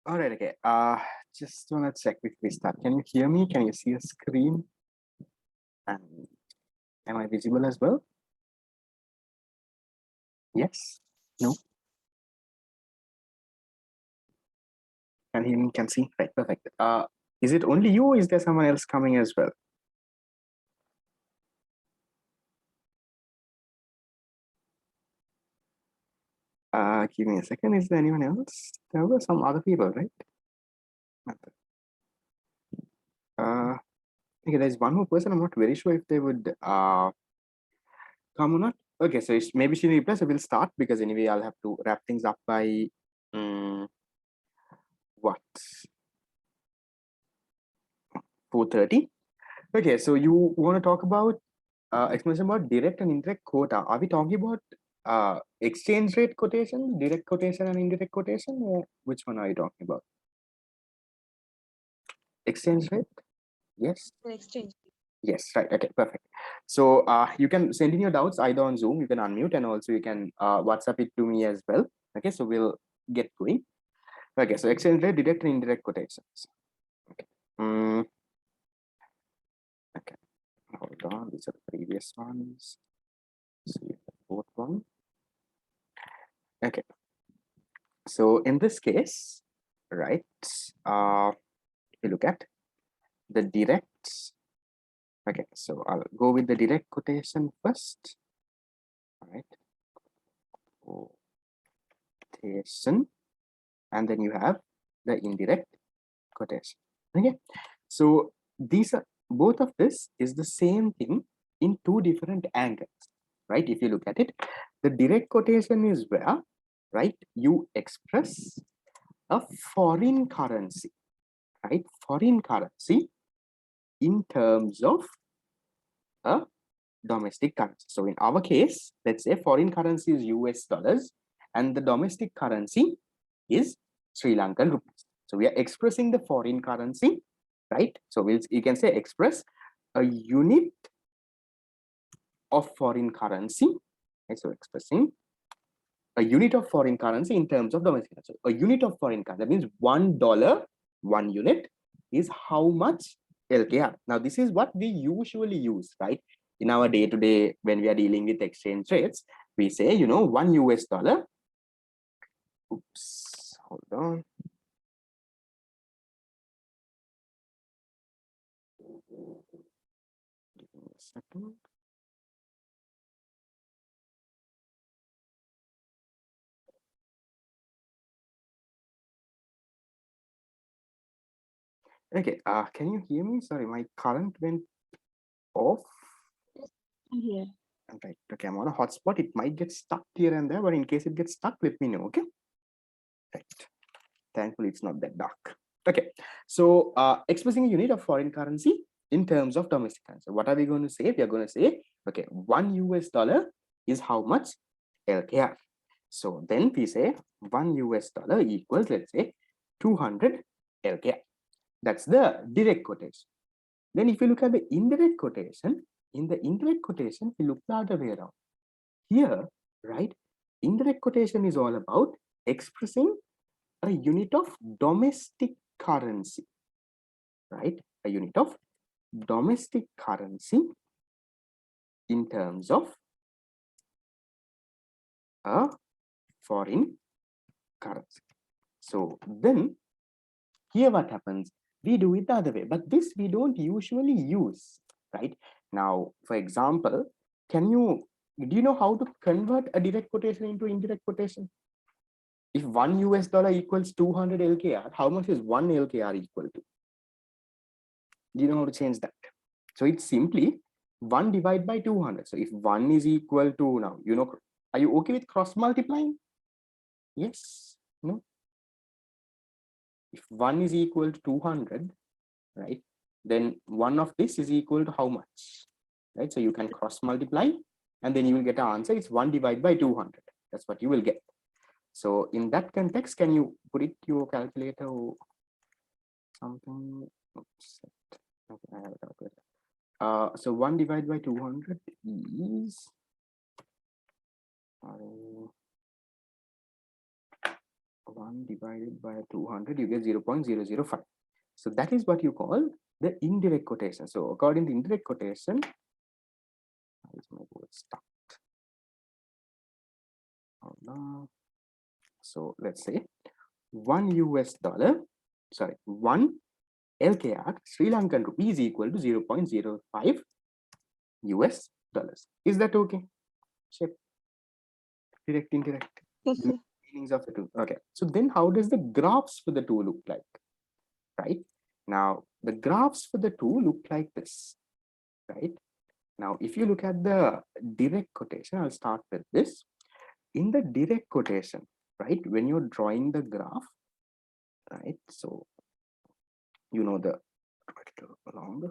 All right, okay. Just wanna check before we start. Can you hear me? Can you see a screen? And am I visible as well? Yes? No? Can hear me? Can see? Right, perfect. Is it only you or is there someone else coming as well? Give me a second. Is there anyone else? There were some other people, right? Okay, there's one more person. I'm not very sure if they would come or not. Okay, so it's maybe she replies. So we'll start because anyway, I'll have to wrap things up by what 4:30. Okay, so you want to talk about explanation about direct and indirect quota. Are we talking about exchange rate quotation, direct quotation, and indirect quotation, or which one are you talking about? Exchange rate? Yes. Exchange. Yes, right. Okay, perfect. So you can send in your doubts either on Zoom, you can unmute, and also you can WhatsApp it to me as well. Okay, so we'll get going. Okay, so exchange rate, direct and indirect quotations. Okay. Okay, hold on. These are the previous ones. See the fourth one. Okay. So in this case, right, if you look at the direct, okay, so I'll go with the direct quotation first. All right. Quotation. And then you have the indirect quotation. Okay, so these are both of this is the same thing in two different angles, right? If you look at it, the direct quotation is where, right, you express a foreign currency, right? Foreign currency in terms of a domestic currency. So in our case, let's say foreign currency is US dollars and the domestic currency is Sri Lankan rupees. So we are expressing the foreign currency, right? So you can say express a unit of foreign currency. Okay, so expressing a unit of foreign currency in terms of domestic currency. So a unit of foreign currency, that means $1, 1 unit is how much LKR. Now this is what we usually use, right? In our day-to-day, when we are dealing with exchange rates, we say, you know, $1. Oops, hold on. Give me a second. Okay, can you hear me? Sorry, my current went off. I'm here. Right, okay, I'm on a hotspot. It might get stuck here and there, but in case it gets stuck, let me know, okay? Right, thankfully it's not that dark. Okay, so expressing a unit of foreign currency in terms of domestic currency. What are we going to say? We are going to say, okay, $1 is how much LKR. So then we say $1 equals, let's say, 200 LKR. That's the direct quotation. Then if you look at the indirect quotation, in the indirect quotation, we look the other way around. Here, right, indirect quotation is all about expressing a unit of domestic currency, right? A unit of domestic currency in terms of a foreign currency. So then here what happens? We do it the other way, but this we don't usually use, right? Now, for example, do you know how to convert a direct quotation into indirect quotation? If $1 equals 200 LKR, how much is 1 LKR equal to? Do you know how to change that? So it's simply 1 divided by 200. So if 1 is equal to, now, you know, are you okay with cross multiplying? Yes, no? If 1 is equal to 200, right, then 1 of this is equal to how much, right? So you can cross multiply and then you will get an answer. It's 1 divided by 200. That's what you will get. So in that context, can you put it to your calculator or something? Oops. Okay, I have a calculator. So 1 divided by 200 is 1 1 divided by 200, you get 0.005. So that is what you call the indirect quotation. So according to indirect quotation, how is my word stuck? So let's say $1 1 LKR Sri Lankan rupee is equal to 0.05 US dollars. Is that okay? Check. Direct, indirect. Yes, sir. Meanings of the two. Okay. So then how does the graphs for the two look like? Right? Now the graphs for the two look like this. Right? Now if you look at the direct quotation, I'll start with this. In the direct quotation, right, when you're drawing the graph, right, so you know the along,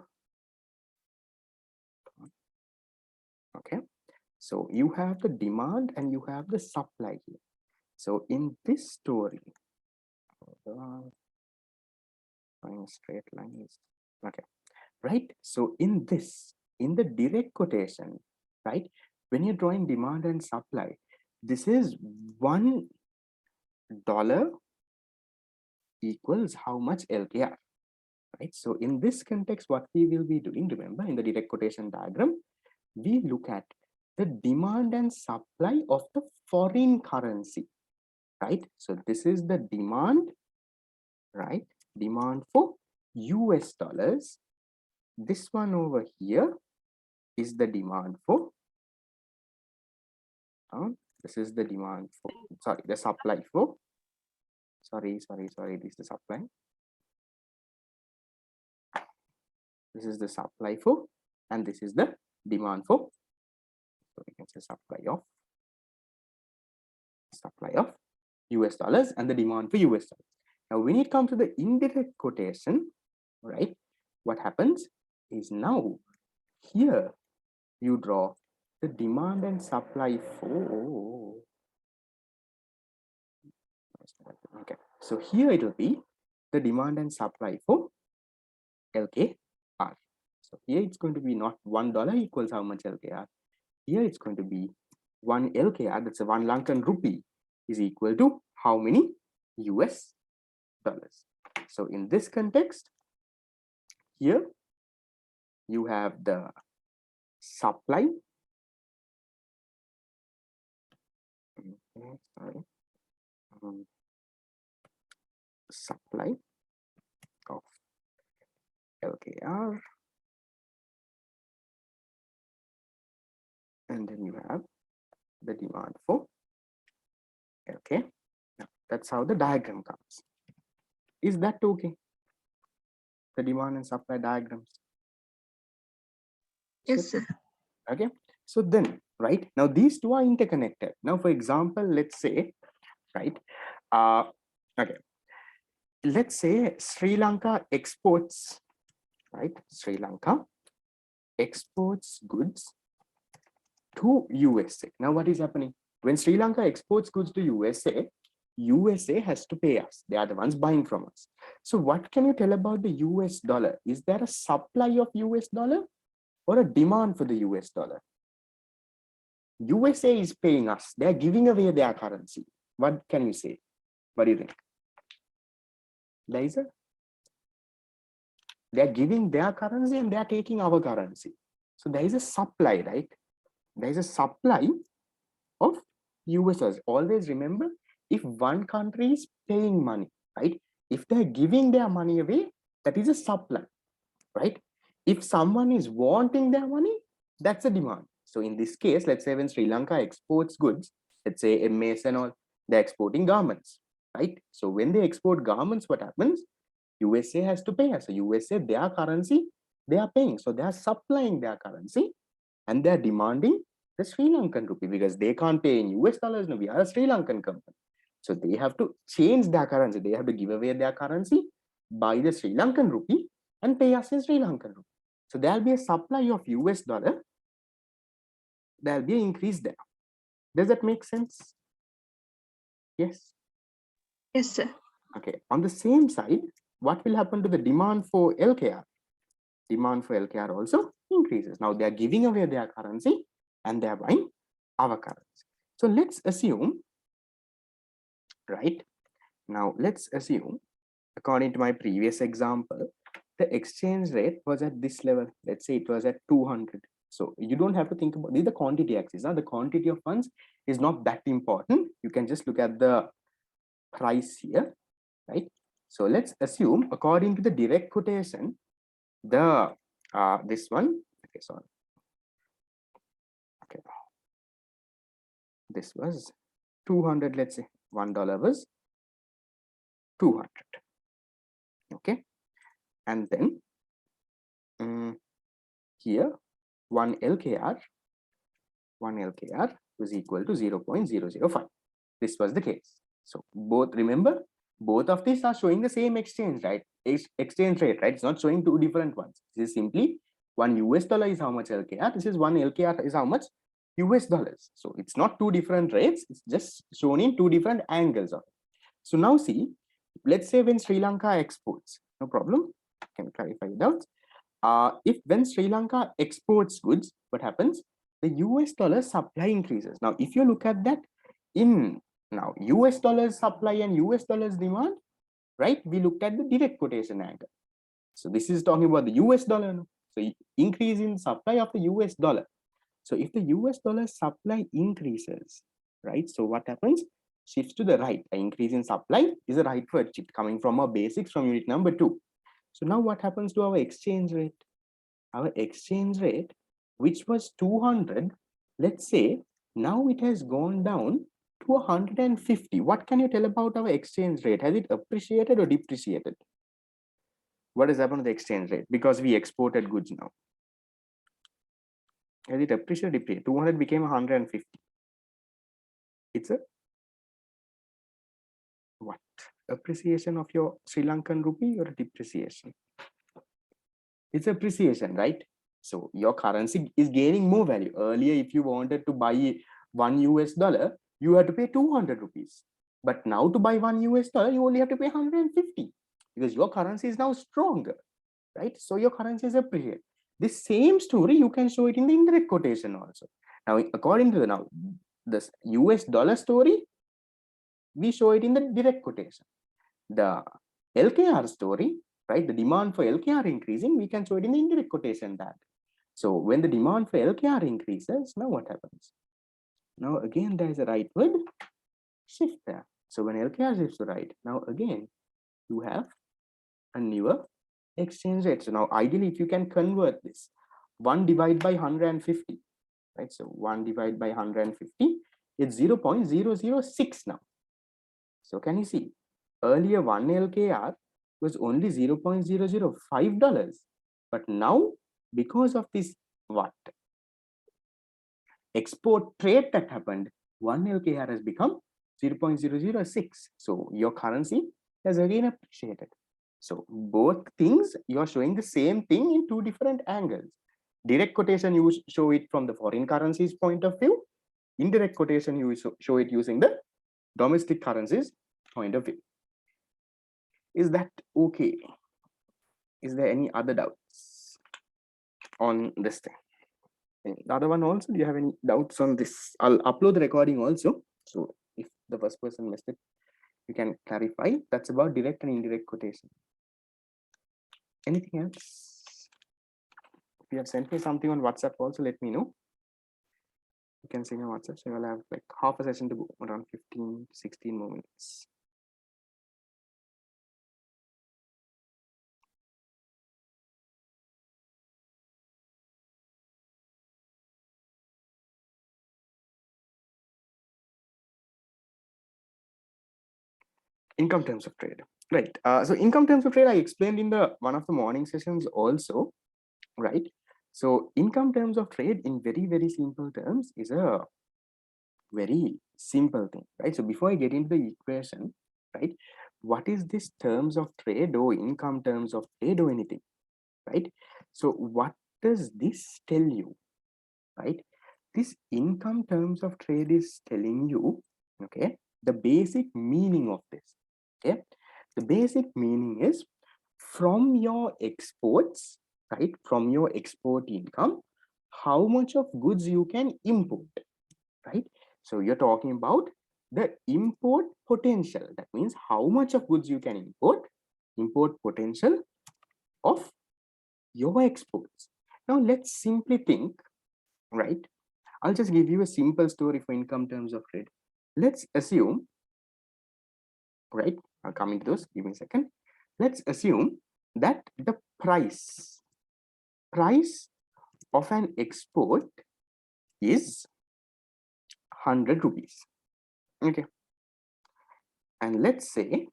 okay, so you have the demand and you have the supply here. So in this story, straight lines, okay, right, so in the direct quotation, right, when you're drawing demand and supply, this is $1 equals how much LKR, right? So in this context, what we will be doing, remember, in the direct quotation diagram, we look at the demand and supply of the foreign currency, right? So this is the demand, right? Demand for US dollars. This one over here is the demand for, this is the demand for, sorry, the supply for, sorry, this is the supply. This is the supply for, and this is the demand for. So we can say supply of US dollars and the demand for US dollars. Now, when it comes to the indirect quotation, right, what happens is now here you draw the demand and supply for, okay, so here it will be the demand and supply for LKR. So here it's going to be not $1 equals how much LKR. Here it's going to be 1 LKR, that's a 1 Lankan rupee, is equal to how many US dollars. So in this context, here you have the supply, supply of LKR, and then you have the demand for LK. Now, that's how the diagram comes. Is that okay? The demand and supply diagrams. Yes, sir. Okay. So then, right now, these two are interconnected. Now, for example, let's say, right, okay, let's say Sri Lanka exports, right, Sri Lanka exports goods to USA. Now, what is happening? When Sri Lanka exports goods to USA, USA has to pay us. They are the ones buying from us. So what can you tell about the US dollar? Is there a supply of US dollar or a demand for the US dollar? USA is paying us. They're giving away their currency. What can you say? What do you think? Liza? They're giving their currency and they're taking our currency. So there is a supply, right? There is a supply of US dollars. Always remember, if one country is paying money, right? If they're giving their money away, that is a supply, right? If someone is wanting their money, that's a demand. So in this case, let's say when Sri Lanka exports goods, let's say MS and all, they're exporting garments, right? So when they export garments, what happens? USA has to pay us. So USA, their currency, they are paying. So they are supplying their currency and they're demanding the Sri Lankan rupee because they can't pay in US dollars. No, we are a Sri Lankan company. So they have to change their currency. They have to give away their currency, buy the Sri Lankan rupee and pay us in Sri Lankan rupee. So there'll be a supply of US dollar. There'll be an increase there. Does that make sense? Yes. Yes, sir. Okay. On the same side, what will happen to the demand for LKR? Demand for LKR also increases. Now they are giving away their currency and they are buying our currency. So let's assume, right, Now let's assume, according to my previous example, the exchange rate was at this level. Let's say it was at 200. So you don't have to think about this, the quantity axis. Now the quantity of funds is not that important. You can just look at the price here, right? So let's assume, according to the direct quotation, the this one, okay, sorry, okay, this was 200. Let's say $1 was 200. Okay, and then here one LKR was equal to 0.005. This was the case. So both, remember, both of these are showing the same exchange, right? Exchange rate, right? It's not showing two different ones. This is simply one US dollar is how much LKR. This is one LKR is how much US dollars. So it's not two different rates. It's just shown in two different angles of it. So now see, let's say when Sri Lanka exports, no problem. I can clarify it out. If when Sri Lanka exports goods, what happens? The US dollar supply increases. Now, if you look at that in now US dollars supply and US dollars demand, right? We looked at the direct quotation angle. So this is talking about the US dollar. So increase in supply of the US dollar. So if the US dollar supply increases, right? So what happens? Shifts to the right. An increase in supply is a rightward shift coming from our basics from unit number 2. So now what happens to our exchange rate? Our exchange rate, which was 200, let's say now it has gone down to 150. What can you tell about our exchange rate? Has it appreciated or depreciated? What has happened to the exchange rate? Because we exported goods now. Has it appreciated or depreciated? 200 became 150. It's a what? Appreciation of your Sri Lankan rupee or depreciation? It's appreciation, right? So your currency is gaining more value. Earlier, if you wanted to buy $1 US, you had to pay 200 rupees. But now to buy $1 US, you only have to pay 150 because your currency is now stronger, right? So your currency is appreciated. This same story, you can show it in the indirect quotation also. Now, according to the this US dollar story, we show it in the direct quotation. The LKR story, right? The demand for LKR increasing, we can show it in the indirect quotation that. So when the demand for LKR increases, now what happens? Now again, there is a rightward shift there. So when LKR shifts to right, now again, you have a newer exchange rate. So now ideally, if you can convert this, 1 divided by 150, right? So 1 divided by 150, it's 0.006 now. So can you see? Earlier, 1 LKR was only $0.005. But now, because of this what? Export trade that happened, 1 LKR has become 0.006. So your currency has again appreciated. So both things, you're showing the same thing in two different angles. Direct quotation, you show it from the foreign currencies point of view. Indirect quotation, you show it using the domestic currencies point of view. Is that okay? Is there any other doubts on this thing? The other one also, do you have any doubts on this? I'll upload the recording also. So if the first person missed it, you can clarify. That's about direct and indirect quotation. Anything else? If you have sent me something on WhatsApp also, let me know. You can send me WhatsApp. So I'll have like half a session to go, around 15 to 16 more minutes. Income terms of trade, right? So income terms of trade, I explained in the one of the morning sessions also, right? So income terms of trade in very simple terms is a very simple thing, right? So before I get into the equation, right, what is this terms of trade or income terms of trade or anything, right? So what does this tell you, right? This income terms of trade is telling you, okay, the basic meaning of this, okay? The basic meaning is from your exports, right, from your export income, how much of goods you can import, right? So you're talking about the import potential. That means how much of goods you can import potential of your exports. Now let's simply think, right? I'll just give you a simple story for income terms of trade. Let's assume, right? I'll come into those, give me a second. Let's assume that the price of an export is 100 rupees. Okay. And let's say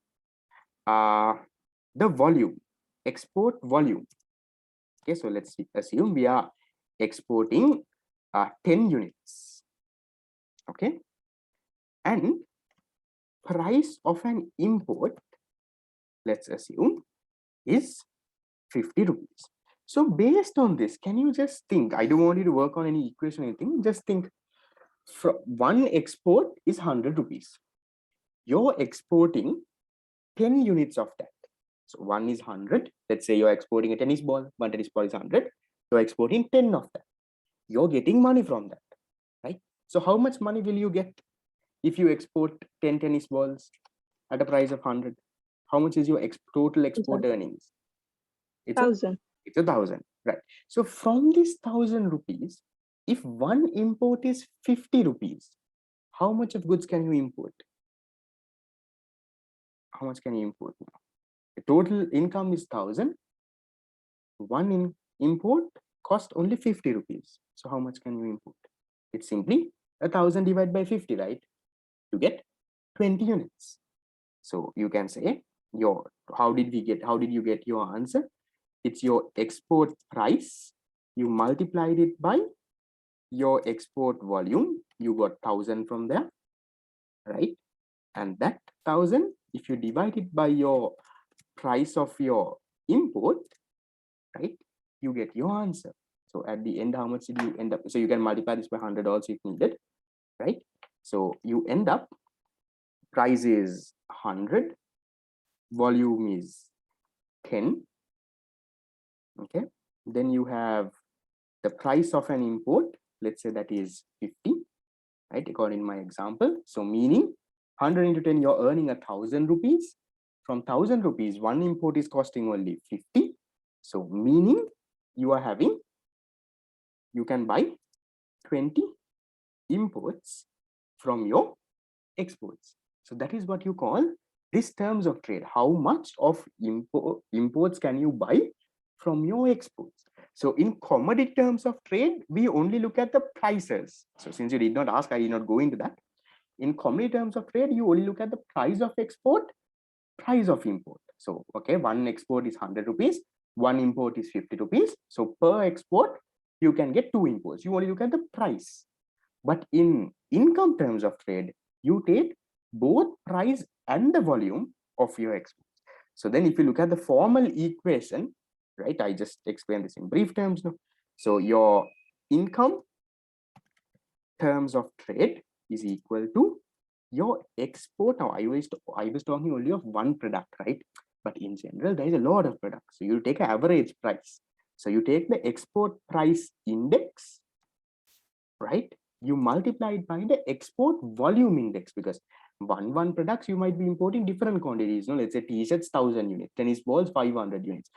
the volume, export volume. Okay, so let's assume we are exporting 10 units. Okay. And price of an import, let's assume, is 50 rupees. So based on this, can you just think, I don't want you to work on any equation or anything, just think, one export is 100 rupees. You're exporting 10 units of that. So one is 100. Let's say you're exporting a tennis ball. One tennis ball is 100. You're exporting 10 of that. You're getting money from that, right? So how much money will you get if you export 10 tennis balls at a price of 100? How much is your total export earnings? It's 1,000. It's 1,000, right? So from this 1,000 rupees, if one import is 50 rupees, how much of goods can you import? How much can you import now? The total income is 1,000. One import cost only 50 rupees. So how much can you import? It's simply 1,000 divided by 50, right? You get 20 units. So you can say how did you get your answer? It's your export price. You multiplied it by your export volume. You got 1,000 from there, right? And that 1,000, if you divide it by your price of your import, right, you get your answer. So at the end, how much did you end up? So you can multiply this by 100 also if needed, right? So you end up, price is 100, volume is 10. Okay, then you have the price of an import, let's say that is 50, right, according to my example. So meaning 100 into 10, you're earning 1,000 rupees. From 1,000 rupees, one import is costing only 50. So meaning you can buy 20 imports from your exports. So that is what you call this terms of trade. How much of imports can you buy from your exports? So in commodity terms of trade, we only look at the prices. So since you did not ask, I did not go into that. In commodity terms of trade, you only look at the price of export, price of import. So, okay, one export is 100 rupees, one import is 50 rupees. So per export, you can get two imports. You only look at the price. But in income terms of trade, you take both price and the volume of your exports. So then if you look at the formal equation, right, I just explained this in brief terms now. So your income terms of trade is equal to your export. Now I was talking only of one product, right? But in general, there is a lot of products. So you take an average price. So you take the export price index, right? You multiply it by the export volume index, because one products you might be importing different quantities. No, let's say t-shirts 1,000 units, tennis balls 500 units,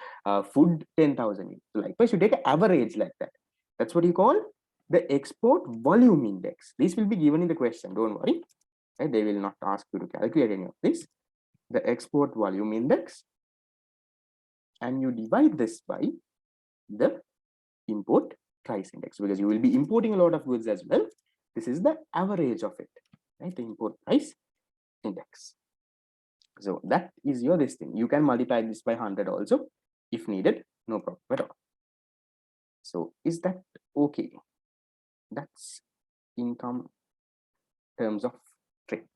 food 10,000 units. So likewise, you take an average like that. That's what you call the export volume index. This will be given in the question. Don't worry, right? They will not ask you to calculate any of this. The export volume index, and you divide this by the import price index, because you will be importing a lot of goods as well. This is the average of it, right? The import price index. So that is your this thing. You can multiply this by 100 also if needed, no problem at all. So is that okay? That's income terms of trade.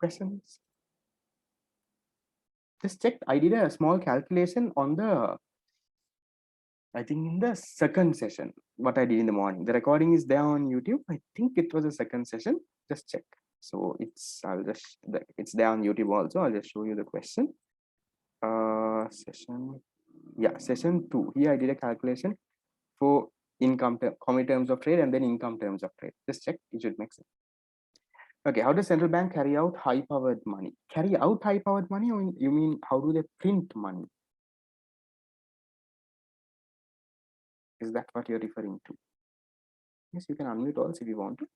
Questions? Just checked. I did a small calculation on the, I think in the second session, what I did in the morning. The recording is there on YouTube. I think it was a second session. Just check. So it's there on YouTube also. I'll just show you the question. Session 2. Here I did a calculation for common terms of trade and then income terms of trade. Just check. It should make sense. Okay, how does central bank carry out high-powered money? Carry out high-powered money, or you mean how do they print money? Is that what you're referring to? Yes, you can unmute also if you want to.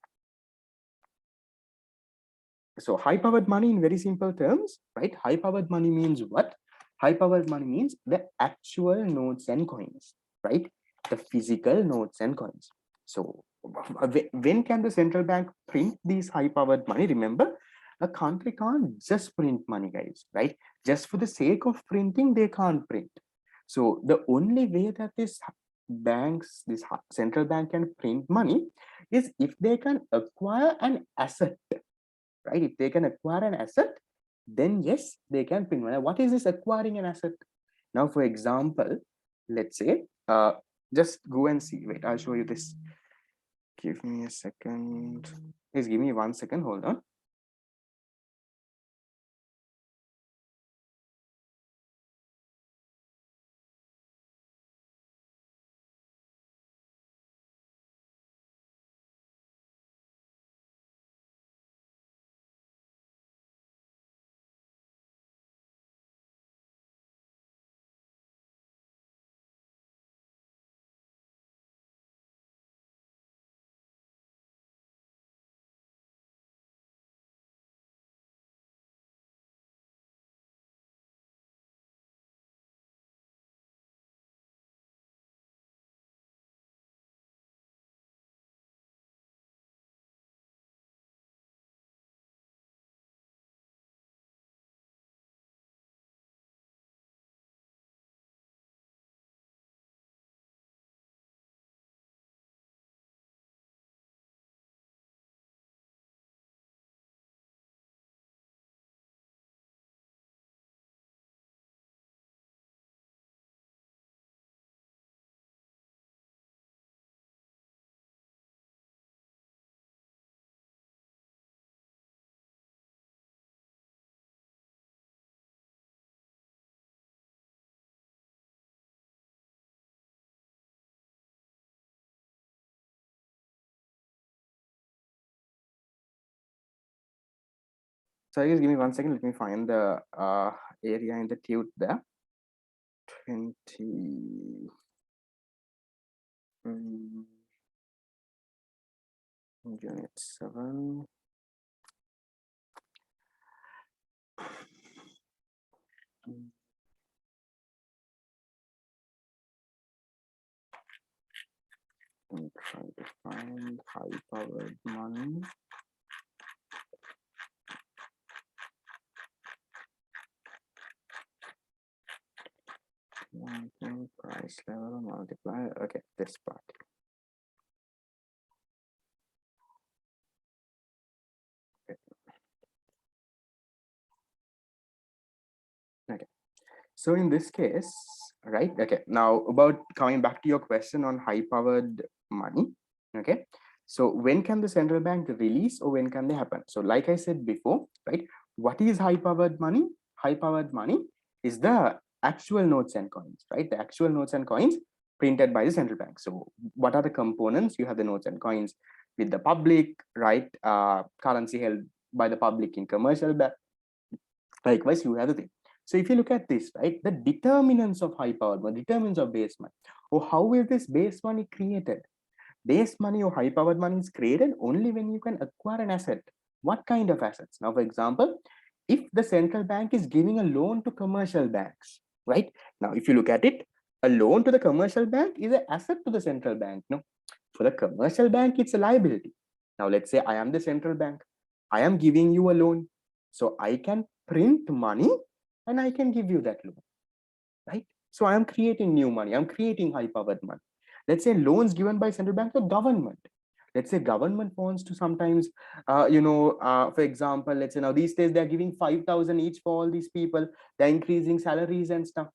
So high-powered money in very simple terms, right? High-powered money means what? High-powered money means the actual notes and coins, right? The physical notes and coins. So when can the central bank print these high-powered money? Remember, a country can't just print money, guys, right? Just for the sake of printing, they can't print. So the only way that this central bank can print money is if they can acquire an asset, right? If they can acquire an asset, then yes, they can print money. What is this acquiring an asset? Now, for example, let's say, just go and see. Wait, I'll show you this. Give me a second. Please give me 1 second. Hold on. So just give me 1 second. Let me find the area in the TOT there. 20. Unit 7. I'm trying to find high-powered money. Price level multiplier. Okay, this part. Okay. So in this case, right? Okay. Now about coming back to your question on high-powered money. Okay. So when can the central bank release, or when can they happen? So like I said before, right? What is high-powered money? High-powered money is the actual notes and coins, right? The actual notes and coins printed by the central bank. So what are the components? You have the notes and coins with the public, right? Currency held by the public in commercial bank. Likewise, you have the thing. So if you look at this, right, the determinants of high powered money, determinants of base money, or how is this base money created? Base money or high powered money is created only when you can acquire an asset. What kind of assets? Now, for example, if the central bank is giving a loan to commercial banks, right? Now, if you look at it, a loan to the commercial bank is an asset to the central bank. No, for the commercial bank, it's a liability. Now, let's say I am the central bank. I am giving you a loan. So I can print money and I can give you that loan, right? So I am creating new money. I'm creating high-powered money. Let's say loans given by central bank to government. Let's say government wants to sometimes, for example, let's say now these days they're giving 5,000 each for all these people. They're increasing salaries and stuff,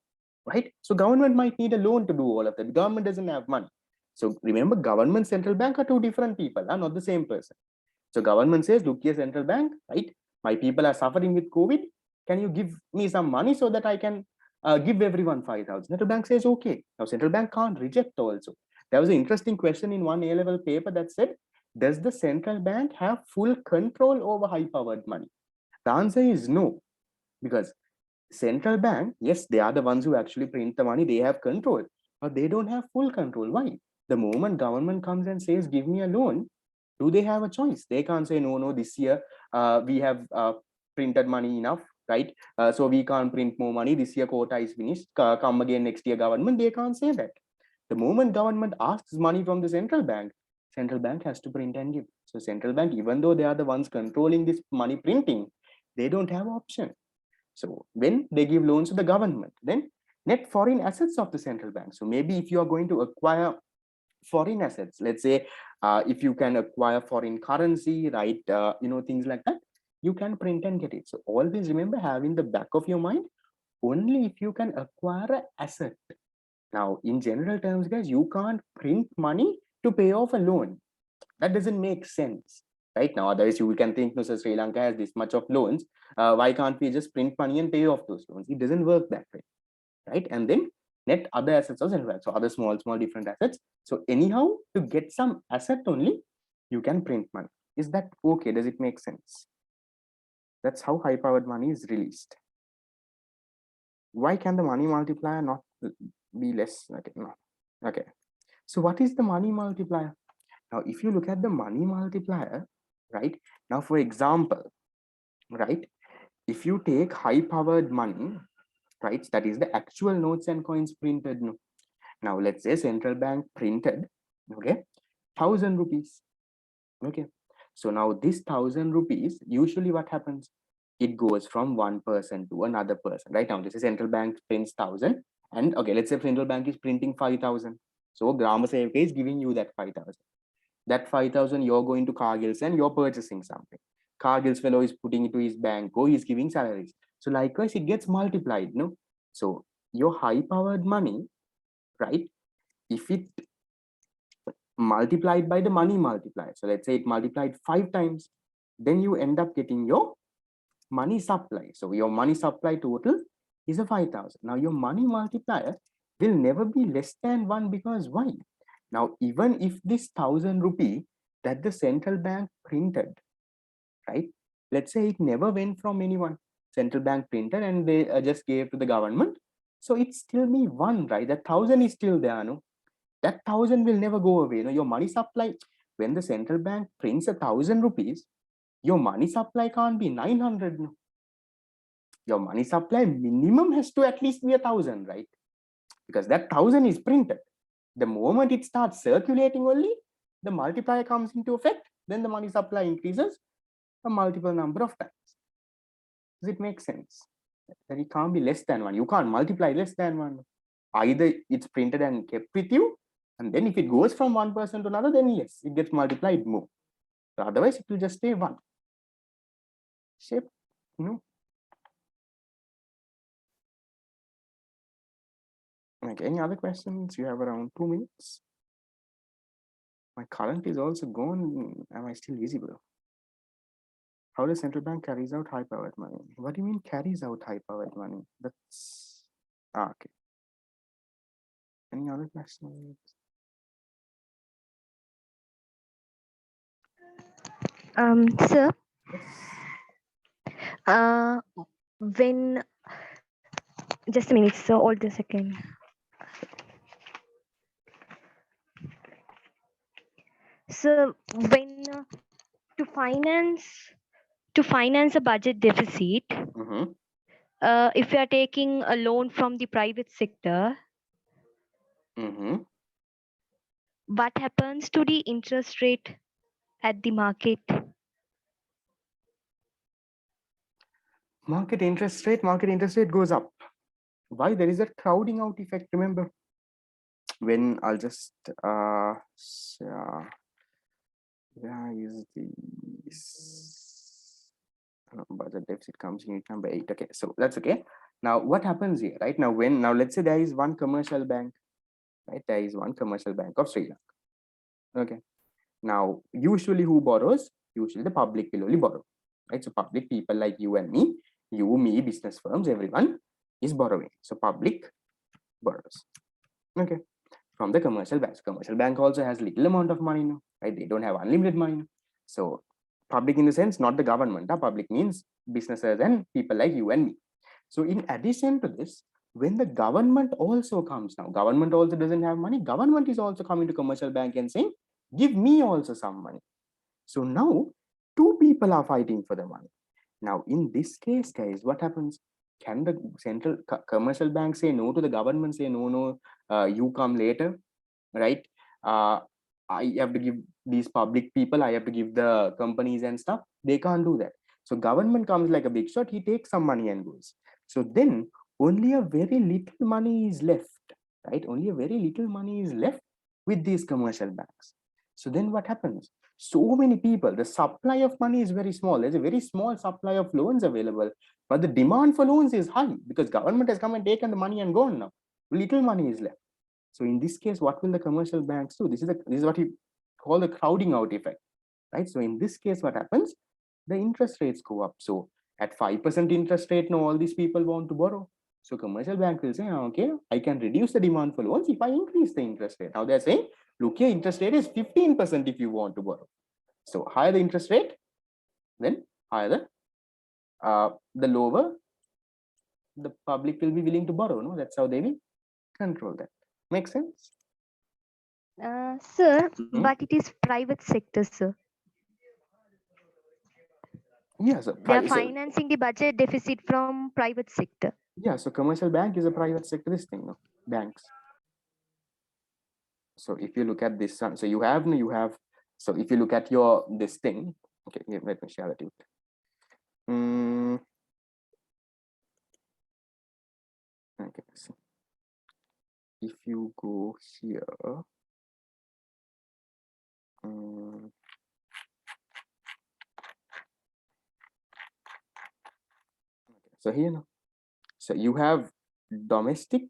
right? So government might need a loan to do all of that. Government doesn't have money. So remember, government, central bank are two different people, not the same person. So government says, look here, central bank, right? My people are suffering with COVID. Can you give me some money so that I can give everyone 5,000? Central bank says, okay. Now central bank can't reject also. There was an interesting question in one A-level paper that said, does the central bank have full control over high powered money? The answer is no, because central bank, yes, they are the ones who actually print the money, they have control, but they don't have full control. Why? The moment government comes and says, give me a loan, do they have a choice? They can't say, no, this year we have printed money enough, right? So we can't print more money. This year quota is finished. Come again next year, government. They can't say that. The moment government asks money from the central bank has to print and give. So central bank, even though they are the ones controlling this money printing, they don't have option. So when they give loans to the government, then net foreign assets of the central bank. So maybe if you are going to acquire foreign assets, let's say if you can acquire foreign currency, right, things like that, you can print and get it. So always remember, have in the back of your mind, only if you can acquire an asset. Now in general terms, guys, you can't print money to pay off a loan. That doesn't make sense, right? Now otherwise you can think, no, so Sri Lanka has this much of loans, why can't we just print money and pay off those loans? It doesn't work that way, right? And then net other assets also, so other small different assets. So anyhow, to get some asset only, you can print money. Is that okay? Does it make sense? That's how high powered money is released. Why can the money multiplier not be less? Okay, no. Okay, so what is the money multiplier? Now if you look at the money multiplier, right, now for example, right, if you take high powered money, right, that is the actual notes and coins printed. Now let's say central bank printed, okay, 1,000 rupees. Okay, so now this 1,000 rupees, usually what happens, it goes from one person to another person, right? Now this is central bank prints 1,000, and okay, let's say central bank is printing 5,000. So Grama Sevaka is giving you that 5,000. That 5,000 you're going to Cargill's and you're purchasing something. Cargill's fellow is putting it to his bank, or he's giving salaries. So likewise, it gets multiplied, no? So your high powered money, right, if it multiplied by the money multiplier, so let's say it multiplied 5 times, then you end up getting your money supply. So your money supply total is a 5,000. Now your money multiplier will never be less than 1, because why? Now even if this 1,000 rupee that the central bank printed, right, let's say it never went from anyone, central bank printed and they just gave to the government, so it's still me 1, right? That 1,000 is still there, no? That 1,000 will never go away. Your money supply, when the central bank prints 1,000 rupees, your money supply can't be 900. No? Your money supply minimum has to at least be 1,000, right? Because that 1,000 is printed. The moment it starts circulating only, the multiplier comes into effect, then the money supply increases a multiple number of times. Does it make sense? That it can't be less than 1. You can't multiply less than 1. Either it's printed and kept with you, and then if it goes from one person to another, then yes, it gets multiplied more. So otherwise, it will just stay 1. Shape, Okay, any other questions? You have around 2 minutes. My current is also gone. Am I still visible? How does central bank carries out high powered money? What do you mean carries out high powered money? That's okay. Any other questions? Sir, Yes. when just a minute, sir, hold a second. So when to finance a budget deficit, if you are taking a loan from the private sector, what happens to the interest rate at the market? Market interest rate goes up. Why? There is a crowding out effect. Remember, when I'll just where is this budget deficit comes in number 8. Okay, so that's okay. Now what happens here, right? Now let's say there is one commercial bank, right? There is one commercial bank of Sri Lanka. Okay, now usually who borrows? Usually the public will only borrow, right? So public, people like you and me, business firms, everyone is borrowing. So public borrows. Okay, from the commercial banks. Commercial bank also has little amount of money now, right? They don't have unlimited money now. So public in the sense, not the government. Public means businesses and people like you and me. So in addition to this, when the government also comes now, government also doesn't have money. Government is also coming to commercial bank and saying, give me also some money. So now two people are fighting for the money. Now in this case, guys, what happens? Can the central commercial bank say no to the government, say no, you come later, right? I have to give these public people, I have to give the companies and stuff. They can't do that. So government comes like a big shot, he takes some money and goes. So then only a very little money is left, right? Only a very little money is left with these commercial banks. So then what happens? So many people, the supply of money is very small. There's a very small supply of loans available, but the demand for loans is high because government has come and taken the money and gone now. Little money is left. So in this case, what will the commercial banks do? This is what we call the crowding out effect, right? So in this case, what happens? The interest rates go up. So at 5% interest rate, now all these people want to borrow. So commercial bank will say, okay, I can reduce the demand for loans if I increase the interest rate. Now they're saying, look here, interest rate is 15% if you want to borrow. So higher the interest rate, then higher the lower the public will be willing to borrow. No, that's how they will control that. Make sense? Sir, but it is private sector, sir. Yeah, so they are financing the budget deficit from private sector. Yeah, so commercial bank is a private sector, this thing, no? Banks. So if you look at this, so you have, so if you look at your, this thing, okay, let me share that with you. Okay, so if you go here, so here now, so you have domestic,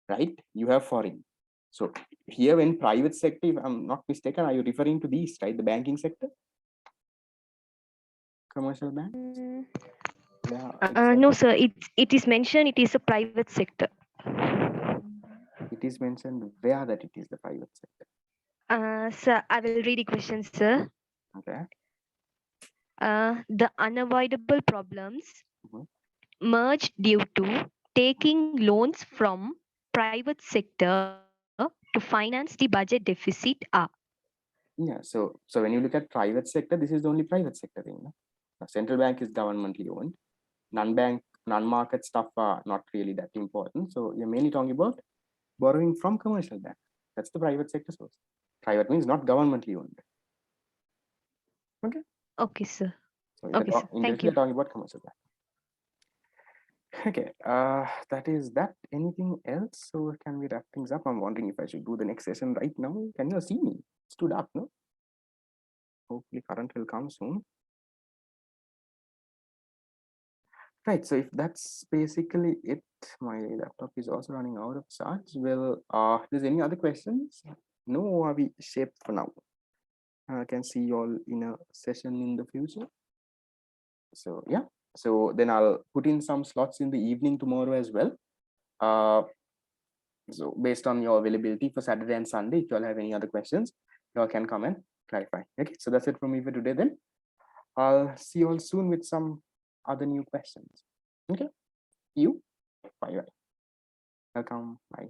right? You have foreign. So here in private sector, if I'm not mistaken, are you referring to these, right? The banking sector? Commercial bank? Yeah, exactly. No, sir, it is mentioned it is a private sector. It is mentioned where that it is the private sector. Sir, I will read the question, sir. Okay. The unavoidable problems merged due to taking loans from private sector to finance the budget deficit are. Yeah, so when you look at private sector, this is the only private sector thing. No? Central bank is governmentally owned. Non-bank, non-market stuff are not really that important. So you're mainly talking about borrowing from commercial bank. That's the private sector source. Private means not governmentally owned. Okay. Okay, sir. So okay, sir. Thank you. We're talking about commercial bank. Okay, that is that. Anything else? So can we wrap things up? I'm wondering if I should do the next session right now. Can you see me? It's too dark, no? Hopefully current will come soon. Right, so if that's basically it, my laptop is also running out of charge. Well, there's any other questions? No, are we shaped for now? I can see you all in a session in the future. So yeah, so then I'll put in some slots in the evening tomorrow as well. So based on your availability for Saturday and Sunday, if you all have any other questions, you all can come and clarify. Okay, so that's it from me for today then. I'll see you all soon with some other new questions. Okay, you, bye bye. Welcome, bye.